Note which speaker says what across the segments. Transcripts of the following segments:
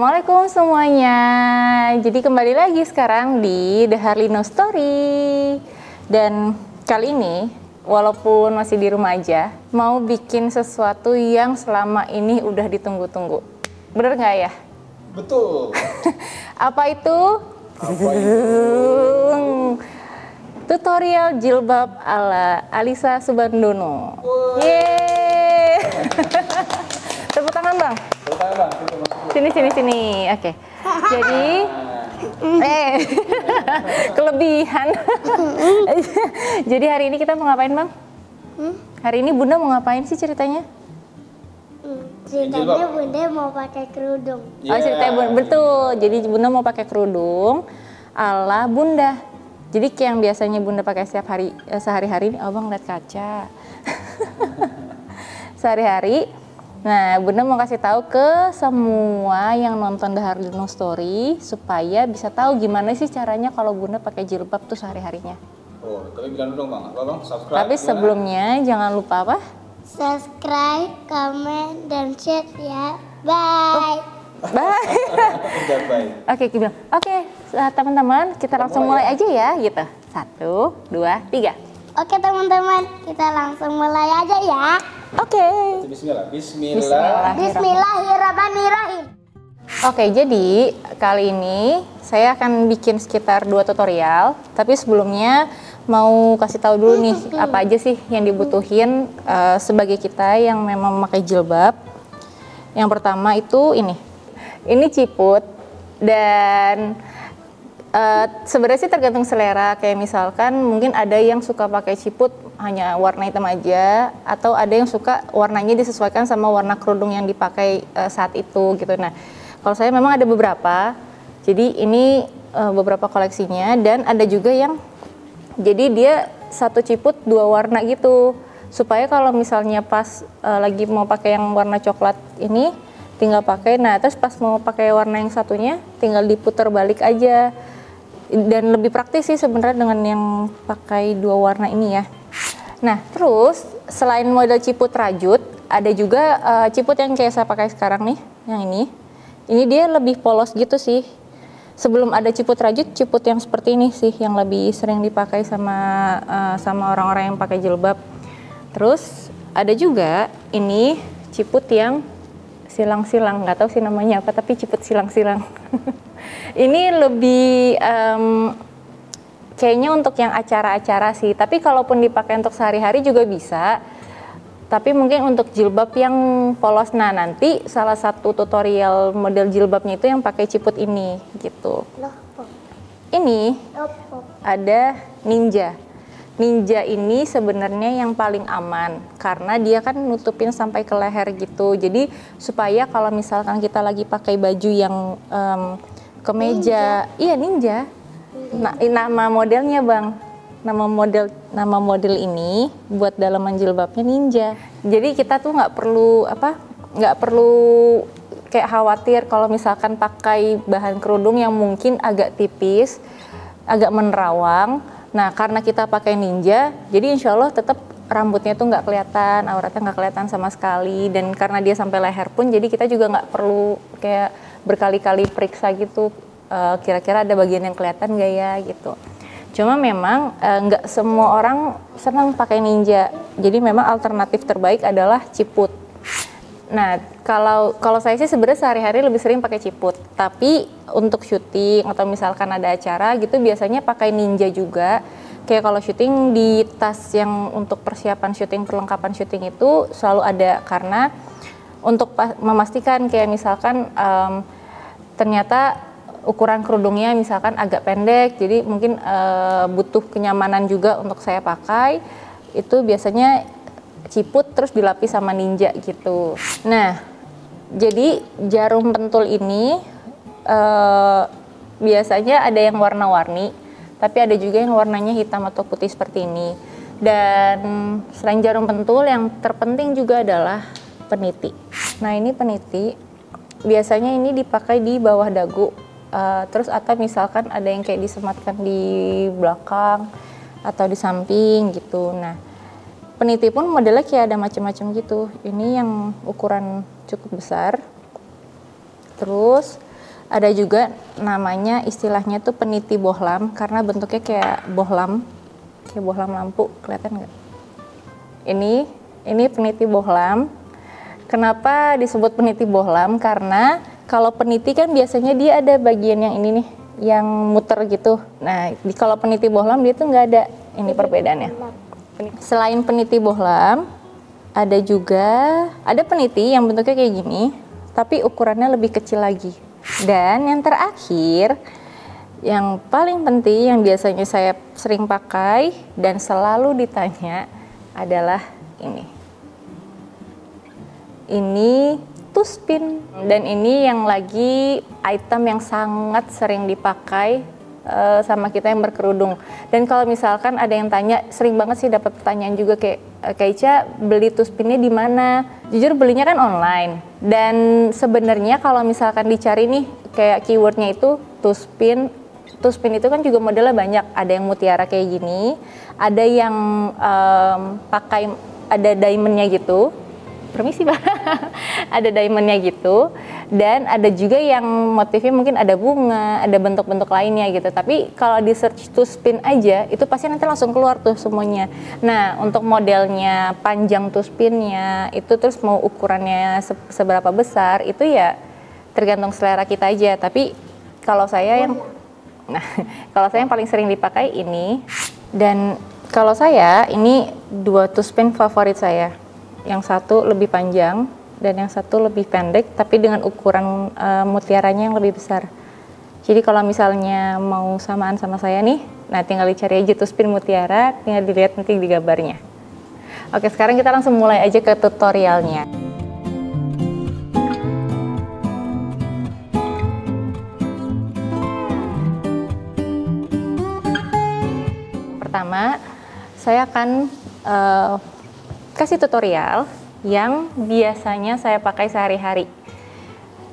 Speaker 1: Assalamualaikum semuanya. Jadi kembali lagi sekarang di The Harlino Story. Dan kali ini, walaupun masih di rumah aja, mau bikin sesuatu yang selama ini udah ditunggu-tunggu. Bener nggak ya?
Speaker 2: Betul.
Speaker 1: Apa itu?
Speaker 2: Apa itu?
Speaker 1: Tutorial jilbab ala Alisa Subandono.
Speaker 2: Yeay.
Speaker 1: Tepuk tangan bang.
Speaker 2: Tepuk tangan bang.
Speaker 1: Sini. Oke. Jadi, kelebihan. Jadi hari ini kita mau ngapain bang? Hari ini Bunda mau ngapain sih ceritanya?
Speaker 3: Ceritanya Bunda mau pakai kerudung.
Speaker 1: Oh ceritanya Bunda, betul. Jadi Bunda mau pakai kerudung ala Bunda. Jadi kayak yang biasanya Bunda pakai setiap hari, sehari-hari ini, abang lihat kaca. Sehari-hari. Nah, Bunda mau kasih tahu ke semua yang nonton The Harlino Story supaya bisa tahu gimana sih caranya kalau Bunda pakai jilbab tuh sehari-harinya.
Speaker 2: Oh, tapi bilang dulu bang, apa bang? Subscribe.
Speaker 1: Tapi
Speaker 2: gimana?
Speaker 1: sebelumnya jangan lupa apa?
Speaker 3: Subscribe, komen, dan share ya. Bye.
Speaker 1: Bye.
Speaker 2: Udah baik.
Speaker 1: Oke, kita bilang, oke, teman-teman, kita langsung mulai aja ya, gitu. 1, 2, 3.
Speaker 3: Oke teman-teman, kita langsung mulai aja ya.
Speaker 1: Oke.
Speaker 2: Bismillah. Bismillah.
Speaker 3: Bismillahirrahmanirrahim.
Speaker 1: Oke, jadi kali ini saya akan bikin sekitar 2 tutorial. Tapi sebelumnya mau kasih tahu dulu nih apa aja sih yang dibutuhin sebagai kita yang memang memakai jilbab. Yang pertama itu ini ciput dan sebenarnya sih tergantung selera. Kayak misalkan mungkin ada yang suka pakai ciput hanya warna hitam aja, atau ada yang suka warnanya disesuaikan sama warna kerudung yang dipakai saat itu gitu. Nah, kalau saya memang ada beberapa. Jadi ini beberapa koleksinya, dan ada juga yang jadi dia satu ciput 2 warna gitu. Supaya kalau misalnya pas lagi mau pakai yang warna coklat ini tinggal pakai. Nah, terus pas mau pakai warna yang satunya tinggal diputar balik aja. Dan lebih praktis sih sebenarnya dengan yang pakai 2 warna ini ya. Nah, terus selain model ciput rajut, ada juga ciput yang kayak saya pakai sekarang nih, yang ini. Ini dia lebih polos gitu sih. Sebelum ada ciput rajut, ciput yang seperti ini sih yang lebih sering dipakai sama orang-orang yang pakai jilbab. Terus ada juga ini ciput yang silang-silang, nggak tahu sih namanya apa, tapi ciput silang-silang. Ini lebih kayaknya untuk yang acara-acara sih, tapi kalaupun dipakai untuk sehari-hari juga bisa. Tapi mungkin untuk jilbab yang polos, nah nanti salah satu tutorial model jilbabnya itu yang pakai ciput ini gitu. Ini ada Ninja. Ninja ini sebenarnya yang paling aman karena dia kan nutupin sampai ke leher gitu. Jadi supaya kalau misalkan kita lagi pakai baju yang kemeja, iya Ninja. Nah, nama modelnya bang, nama model ini buat dalaman jilbabnya Ninja. Jadi kita tuh nggak perlu kayak khawatir kalau misalkan pakai bahan kerudung yang mungkin agak tipis, agak menerawang. Nah, karena kita pakai Ninja, jadi insya Allah tetap rambutnya tuh nggak kelihatan, auratnya nggak kelihatan sama sekali. Dan karena dia sampai leher pun, jadi kita juga nggak perlu kayak berkali-kali periksa gitu, kira-kira ada bagian yang kelihatan nggak ya gitu. Cuma memang nggak semua orang senang pakai Ninja. Jadi memang alternatif terbaik adalah ciput. Nah, kalau saya sih sebenarnya sehari-hari lebih sering pakai ciput. Tapi untuk syuting atau misalkan ada acara gitu biasanya pakai Ninja juga. Kayak kalau syuting di tas yang untuk persiapan syuting, perlengkapan syuting itu selalu ada, karena untuk memastikan kayak misalkan ternyata ukuran kerudungnya misalkan agak pendek, jadi mungkin butuh kenyamanan juga untuk saya pakai. Itu biasanya ciput terus dilapis sama Ninja gitu. Nah, jadi jarum pentul ini biasanya ada yang warna-warni, tapi ada juga yang warnanya hitam atau putih seperti ini. Dan selain jarum pentul, yang terpenting juga adalah peniti. Nah, ini peniti biasanya ini dipakai di bawah dagu. Terus atau misalkan ada yang kayak disematkan di belakang atau di samping gitu. Nah, peniti pun modelnya kayak ada macam-macam gitu. Ini yang ukuran cukup besar. Terus Ada juga namanya istilahnya tuh peniti bohlam karena bentuknya kayak bohlam lampu, kelihatan nggak? Ini peniti bohlam. Kenapa disebut peniti bohlam? Karena kalau peniti kan biasanya dia ada bagian yang ini nih, yang muter gitu. Nah, kalau peniti bohlam dia tuh nggak ada. Ini perbedaannya. Selain peniti bohlam, ada peniti yang bentuknya kayak gini, tapi ukurannya lebih kecil lagi. Dan yang terakhir, yang paling penting yang biasanya saya sering pakai dan selalu ditanya adalah ini. Ini tuspin, dan ini yang lagi item yang sangat sering dipakai sama kita yang berkerudung. Dan kalau misalkan ada yang tanya, sering banget sih dapat pertanyaan juga kayak, Kak Ica beli tuspinnya di mana? Jujur belinya kan online. Dan sebenarnya kalau misalkan dicari nih kayak keywordnya itu tuspin itu kan juga modelnya banyak. Ada yang mutiara kayak gini, ada yang pakai ada diamondnya gitu. Permisi Pak, ada diamondnya gitu, dan ada juga yang motifnya mungkin ada bunga, ada bentuk-bentuk lainnya gitu. Tapi kalau di search tuspin aja, itu pasti nanti langsung keluar tuh semuanya. Nah, untuk modelnya, panjang tuspinnya, itu terus mau ukurannya seberapa besar, itu ya tergantung selera kita aja. Tapi kalau saya yang paling sering dipakai ini, dan kalau saya ini 2 tuspin favorit saya. Yang satu lebih panjang dan yang satu lebih pendek, tapi dengan ukuran mutiaranya yang lebih besar. Jadi kalau misalnya mau samaan sama saya nih, nah tinggal dicari aja tuspin mutiara, tinggal dilihat nanti di gambarnya. Oke, sekarang kita langsung mulai aja ke tutorialnya. Pertama, saya akan kasih tutorial yang biasanya saya pakai sehari-hari.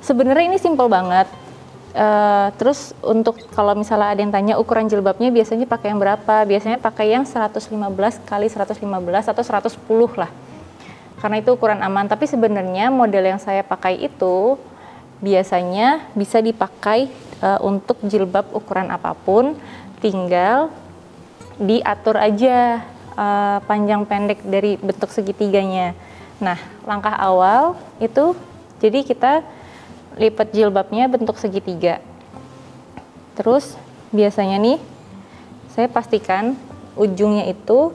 Speaker 1: Sebenarnya ini simple banget. Terus untuk kalau misalnya ada yang tanya ukuran jilbabnya biasanya pakai yang berapa? Biasanya pakai yang 115 kali 115 atau 110 lah. Karena itu ukuran aman. Tapi sebenarnya model yang saya pakai itu biasanya bisa dipakai untuk jilbab ukuran apapun. Tinggal diatur aja panjang pendek dari bentuk segitiganya. Nah, langkah awal itu jadi kita lipat jilbabnya bentuk segitiga. Terus biasanya nih saya pastikan ujungnya itu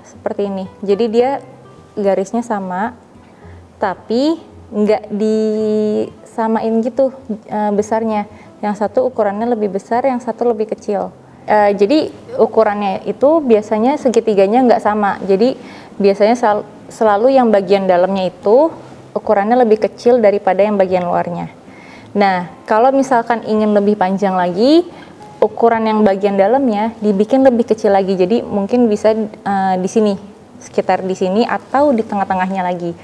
Speaker 1: seperti ini. Jadi dia garisnya sama, tapi nggak disamain gitu besarnya. Yang satu ukurannya lebih besar, yang satu lebih kecil. Jadi ukurannya itu biasanya segitiganya nggak sama. Jadi biasanya selalu yang bagian dalamnya itu ukurannya lebih kecil daripada yang bagian luarnya. Nah, kalau misalkan ingin lebih panjang lagi, ukuran yang bagian dalamnya dibikin lebih kecil lagi. Jadi mungkin bisa di sini, sekitar di sini atau di tengah-tengahnya lagi.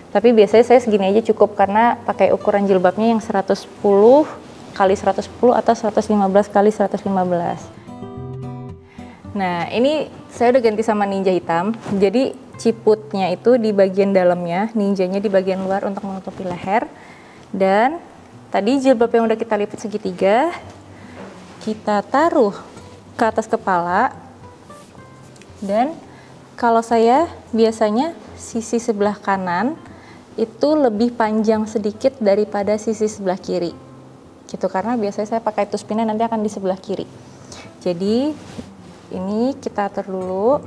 Speaker 1: Tapi biasanya saya segini aja cukup karena pakai ukuran jilbabnya yang 110 kali 110 atau 115 kali 115. Nah, ini saya udah ganti sama ninja hitam. Jadi ciputnya itu di bagian dalamnya, ninjanya di bagian luar untuk menutupi leher. Dan tadi jilbab yang udah kita lipat segitiga, kita taruh ke atas kepala. Dan kalau saya biasanya sisi sebelah kanan itu lebih panjang sedikit daripada sisi sebelah kiri. Gitu, karena biasanya saya pakai tuspinnya nanti akan di sebelah kiri. Jadi ini kita atur dulu.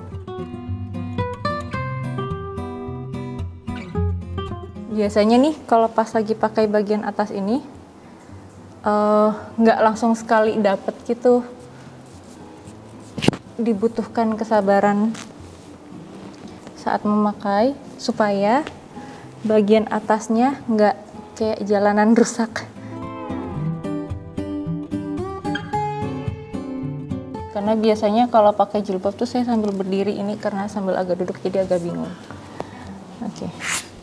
Speaker 1: Biasanya nih kalau pas lagi pakai bagian atas ini nggak langsung sekali dapet gitu. Dibutuhkan kesabaran saat memakai supaya bagian atasnya nggak kayak jalanan rusak. Karena biasanya kalau pakai jilbab tuh saya sambil berdiri ini karena sambil agak duduk jadi agak bingung. Oke.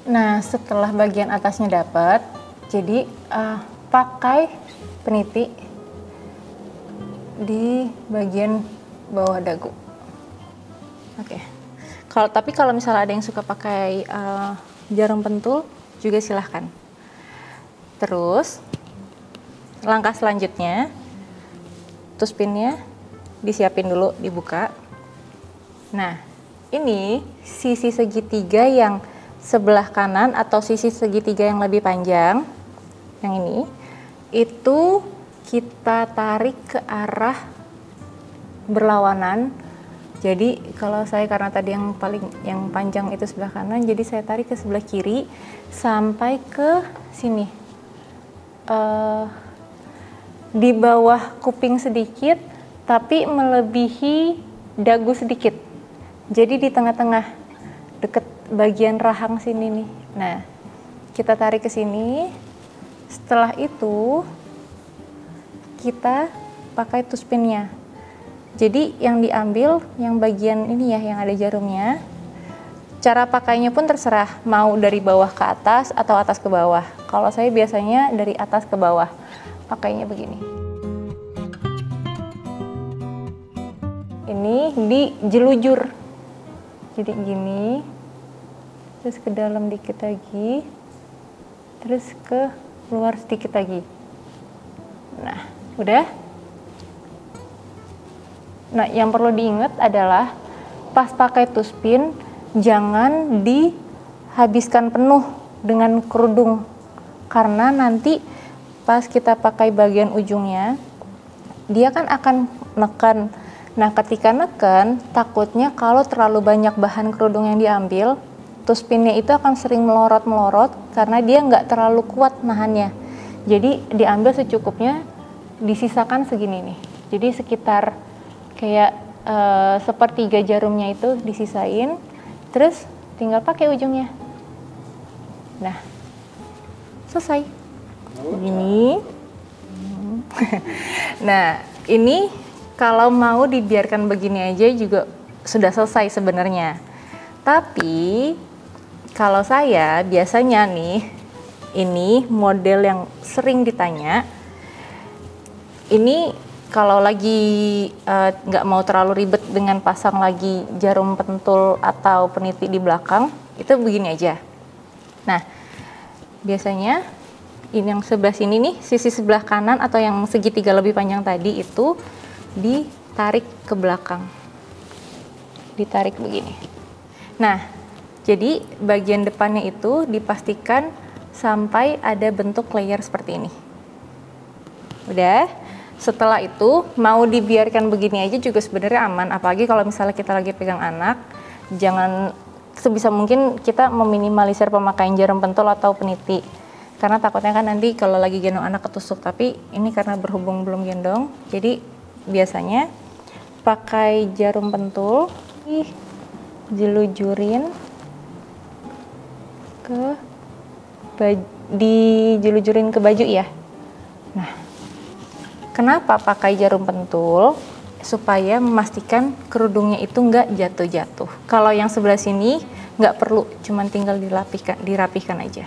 Speaker 1: Nah, setelah bagian atasnya dapat, jadi pakai peniti di bagian bawah dagu. Oke. Tapi kalau misalnya ada yang suka pakai jarum pentul juga silahkan. Terus langkah selanjutnya, tuspinnya disiapin dulu, dibuka. Nah, ini sisi segitiga yang sebelah kanan atau sisi segitiga yang lebih panjang, yang ini, itu kita tarik ke arah berlawanan. Jadi kalau saya, karena tadi yang panjang itu sebelah kanan, jadi saya tarik ke sebelah kiri sampai ke sini. Di bawah kuping sedikit, tapi melebihi dagu sedikit. Jadi di tengah-tengah, deket bagian rahang sini nih. Nah, kita tarik ke sini. Setelah itu, kita pakai tuspinnya. Jadi yang diambil yang bagian ini ya, yang ada jarumnya. Cara pakainya pun terserah, mau dari bawah ke atas atau atas ke bawah. Kalau saya biasanya dari atas ke bawah, pakainya begini. Ini dijelujur, jadi gini, terus ke dalam dikit lagi, terus ke luar sedikit lagi. Nah, udah. Nah, yang perlu diingat adalah pas pakai tuspin, jangan dihabiskan penuh dengan kerudung, karena nanti pas kita pakai bagian ujungnya, dia kan akan neken. Nah, ketika neken, takutnya kalau terlalu banyak bahan kerudung yang diambil, tuspinnya itu akan sering melorot-melorot karena dia nggak terlalu kuat nahannya. Jadi diambil secukupnya, disisakan segini nih. Jadi sekitar kayak sepertiga jarumnya itu disisain. Terus tinggal pakai ujungnya. Nah, selesai. Ini. Nah, ini kalau mau dibiarkan begini aja juga sudah selesai sebenarnya. Tapi kalau saya biasanya nih, ini model yang sering ditanya. Ini kalau lagi nggak mau terlalu ribet dengan pasang lagi jarum pentul atau peniti di belakang, itu begini aja. Nah, biasanya ini yang sebelah sini nih, sisi sebelah kanan atau yang segitiga lebih panjang tadi itu ditarik ke belakang. Ditarik begini. Nah, jadi bagian depannya itu dipastikan sampai ada bentuk layer seperti ini. Udah. Setelah itu, mau dibiarkan begini aja juga sebenarnya aman, apalagi kalau misalnya kita lagi pegang anak, jangan sebisa mungkin kita meminimalisir pemakaian jarum pentul atau peniti. Karena takutnya kan nanti kalau lagi gendong anak ketusuk, tapi ini karena berhubung belum gendong, jadi biasanya pakai jarum pentul, dijelujurin ke baju ya. Nah, kenapa pakai jarum pentul? Supaya memastikan kerudungnya itu nggak jatuh-jatuh. Kalau yang sebelah sini nggak perlu, cuman tinggal dirapihkan aja.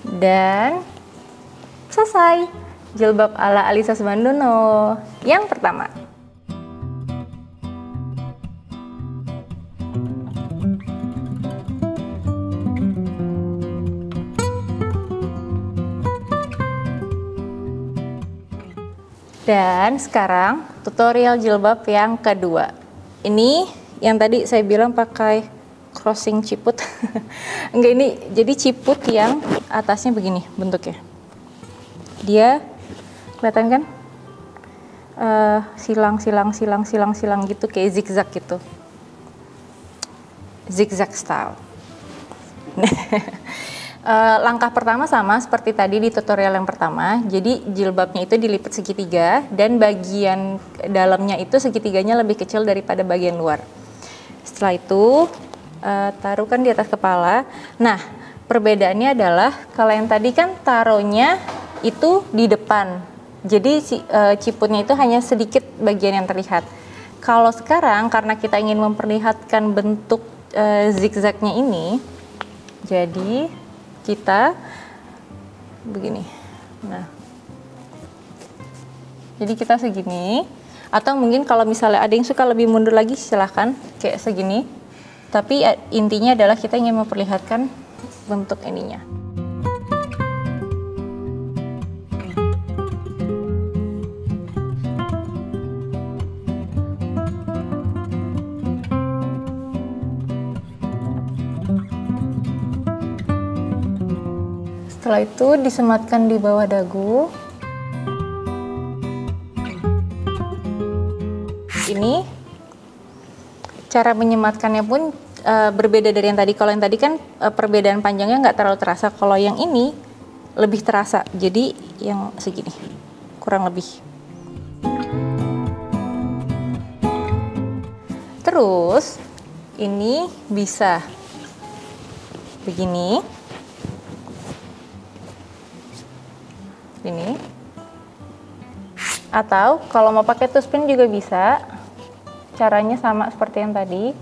Speaker 1: Dan selesai jilbab ala Alisa Subandono yang pertama. Dan sekarang tutorial jilbab yang kedua. Ini yang tadi saya bilang pakai crossing ciput. Enggak, ini jadi ciput yang atasnya begini bentuknya. Dia kelihatan kan? Silang gitu, kayak zigzag gitu. Zigzag style. Langkah pertama sama seperti tadi di tutorial yang pertama. Jadi jilbabnya itu dilipat segitiga dan bagian dalamnya itu segitiganya lebih kecil daripada bagian luar. Setelah itu taruhkan di atas kepala. Nah, perbedaannya adalah kalau yang tadi kan taruhnya itu di depan. Jadi ciputnya itu hanya sedikit bagian yang terlihat. Kalau sekarang karena kita ingin memperlihatkan bentuk zigzagnya ini, jadi kita begini. Nah, jadi kita segini, atau mungkin kalau misalnya ada yang suka lebih mundur lagi silahkan kayak segini, tapi intinya adalah kita ingin memperlihatkan bentuk ininya. Setelah itu disematkan di bawah dagu. Ini cara menyematkannya pun berbeda dari yang tadi. Kalau yang tadi kan perbedaan panjangnya nggak terlalu terasa. Kalau yang ini lebih terasa. Jadi yang segini, kurang lebih. Terus ini bisa begini. Ini. Atau kalau mau pakai tuspin juga bisa. Caranya sama seperti yang tadi.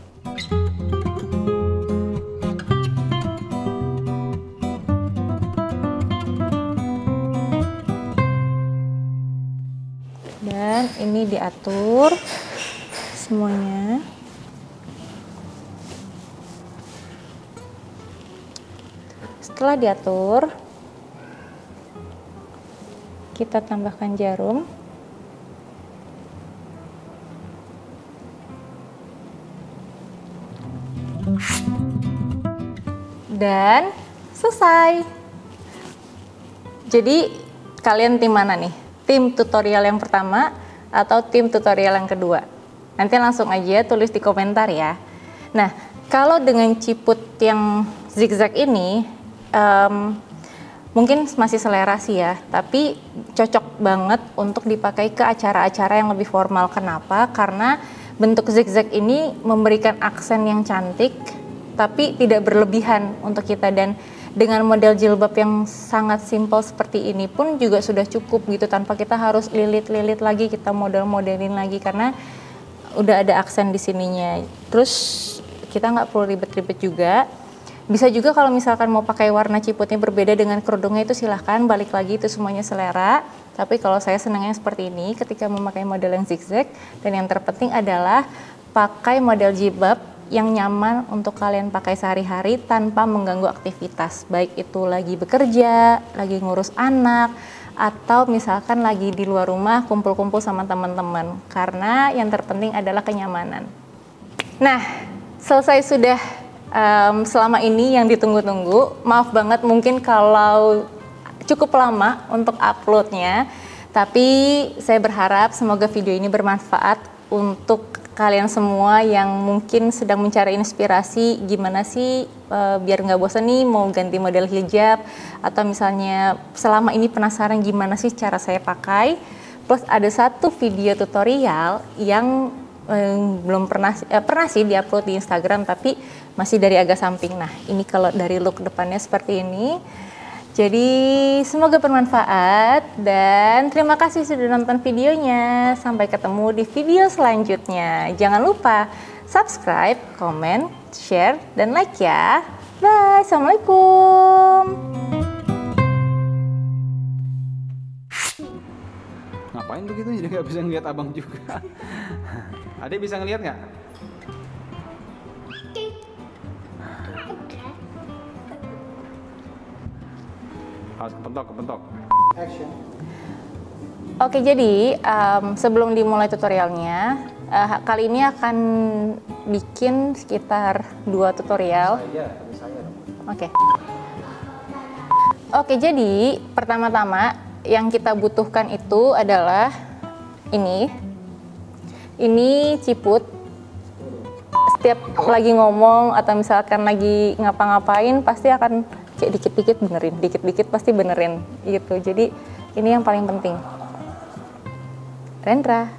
Speaker 1: Dan ini diatur semuanya. Setelah diatur, kita tambahkan jarum. Dan selesai. Jadi kalian tim mana nih? Tim tutorial yang pertama atau tim tutorial yang kedua? Nanti langsung aja tulis di komentar ya. Nah, kalau dengan ciput yang zigzag ini mungkin masih selera sih ya, tapi cocok banget untuk dipakai ke acara-acara yang lebih formal. Kenapa? Karena bentuk zigzag ini memberikan aksen yang cantik tapi tidak berlebihan untuk kita, dan dengan model jilbab yang sangat simpel seperti ini pun juga sudah cukup gitu, tanpa kita harus lilit-lilit lagi, kita model-modelin lagi karena udah ada aksen di sininya. Terus kita nggak perlu ribet-ribet juga. Bisa juga kalau misalkan mau pakai warna ciputnya berbeda dengan kerudungnya, itu silahkan, balik lagi itu semuanya selera. Tapi kalau saya senangnya seperti ini ketika memakai model yang zigzag, dan yang terpenting adalah pakai model jilbab yang nyaman untuk kalian pakai sehari-hari tanpa mengganggu aktivitas, baik itu lagi bekerja, lagi ngurus anak, atau misalkan lagi di luar rumah kumpul-kumpul sama teman-teman, karena yang terpenting adalah kenyamanan. Nah, selesai sudah selama ini yang ditunggu-tunggu. Maaf banget mungkin kalau cukup lama untuk uploadnya, tapi saya berharap semoga video ini bermanfaat untuk kalian semua yang mungkin sedang mencari inspirasi gimana sih biar nggak bosan nih mau ganti model hijab, atau misalnya selama ini penasaran gimana sih cara saya pakai. Plus ada satu video tutorial yang belum pernah sih diupload di Instagram, tapi masih dari agak samping. Nah, ini kalau dari look depannya seperti ini. Jadi semoga bermanfaat dan terima kasih sudah nonton videonya. Sampai ketemu di video selanjutnya. Jangan lupa subscribe, komen, share, dan like ya. Bye, assalamualaikum.
Speaker 2: Ngapain begitu? Jadi nggak bisa ngeliat abang juga. Adek bisa ngeliat nggak? Harus kepentok. Action.
Speaker 1: Oke, jadi sebelum dimulai tutorialnya, kali ini akan bikin sekitar 2 tutorial.
Speaker 2: Saya dong.
Speaker 1: Oke, jadi pertama-tama yang kita butuhkan itu adalah ini ciput. Setiap lagi ngomong atau misalkan lagi ngapa-ngapain pasti akan kayak dikit-dikit benerin, dikit-dikit pasti benerin gitu. Jadi ini yang paling penting. Rendra.